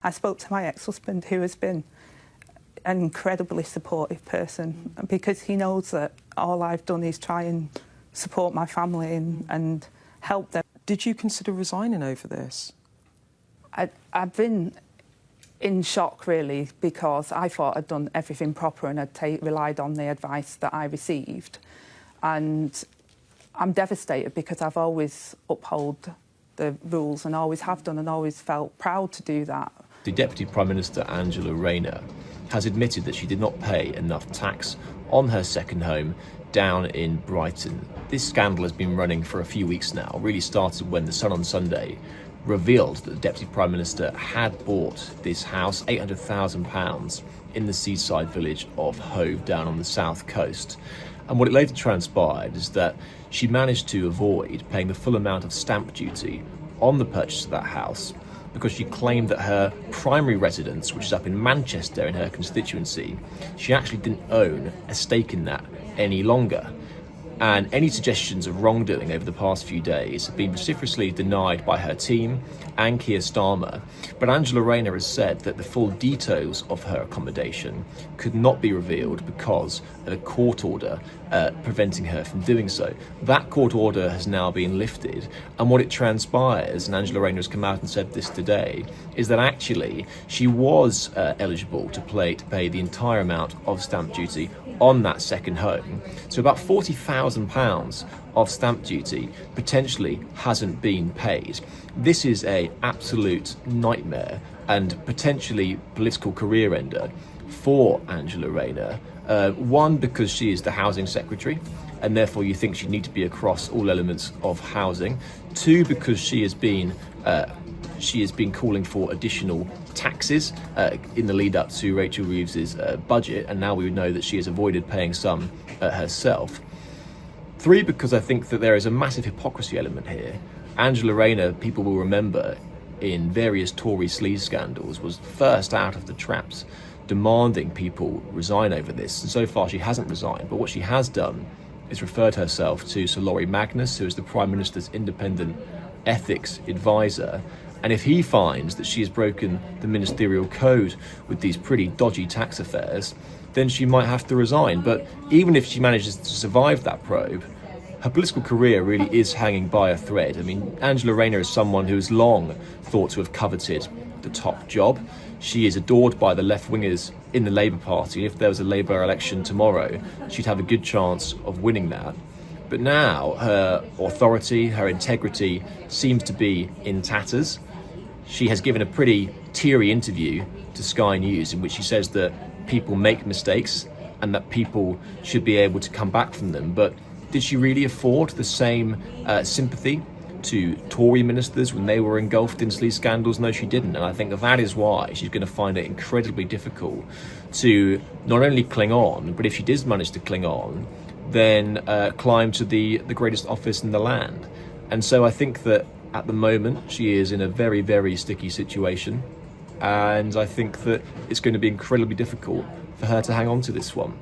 I spoke to my ex-husband, who has been an incredibly supportive person, because he knows that all I've done is try and support my family and help them. Did you consider resigning over this? I've been in shock, really, because I thought I'd done everything proper and I'd relied on the advice that I received. And I'm devastated because I've always upheld the rules and always have done and always felt proud to do that. The Deputy Prime Minister, Angela Rayner, has admitted that she did not pay enough tax on her second home down in Brighton. This scandal has been running for a few weeks now, really started when The Sun on Sunday revealed that the Deputy Prime Minister had bought this house, £800,000, in the seaside village of Hove down on the south coast. And what it later transpired is that she managed to avoid paying the full amount of stamp duty on the purchase of that house, because she claimed that her primary residence, which is up in Manchester in her constituency, she actually didn't own a stake in that any longer. And any suggestions of wrongdoing over the past few days have been vociferously denied by her team and Keir Starmer. But Angela Rayner has said that the full details of her accommodation could not be revealed because of a court order preventing her from doing so. That court order has now been lifted, and what it transpires, and Angela Rayner has come out and said this today, is that actually she was eligible to pay the entire amount of stamp duty on that second home. So about £40,000 of stamp duty potentially hasn't been paid. This is an absolute nightmare and potentially political career ender for Angela Rayner. One, because she is the Housing Secretary, and therefore you think she'd need to be across all elements of housing. Two, because she has been calling for additional taxes in the lead up to Rachel Reeves's budget, and now we would know that she has avoided paying some herself. Three, because I think that there is a massive hypocrisy element here. Angela Rayner, people will remember, in various Tory sleaze scandals, was first out of the traps demanding people resign over this, and so far she hasn't resigned. But what she has done is referred herself to Sir Laurie Magnus, who is the Prime Minister's independent ethics advisor, and if he finds that she has broken the ministerial code with these pretty dodgy tax affairs, then she might have to resign. But even if she manages to survive that probe, her political career really is hanging by a thread. I mean, Angela Rayner is someone who has long thought to have coveted the top job. She is adored by the left-wingers in the Labour Party. If there was a Labour election tomorrow, she'd have a good chance of winning that. But now her authority, her integrity seems to be in tatters. She has given a pretty teary interview to Sky News in which she says that people make mistakes and that people should be able to come back from them. But did she really afford the same sympathy to Tory ministers when they were engulfed in sleaze scandals? No, she didn't. And I think that is why she's going to find it incredibly difficult to not only cling on, but if she does manage to cling on, then climb to the greatest office in the land. And so I think that at the moment she is in a very, very sticky situation, and I think that it's going to be incredibly difficult for her to hang on to this one.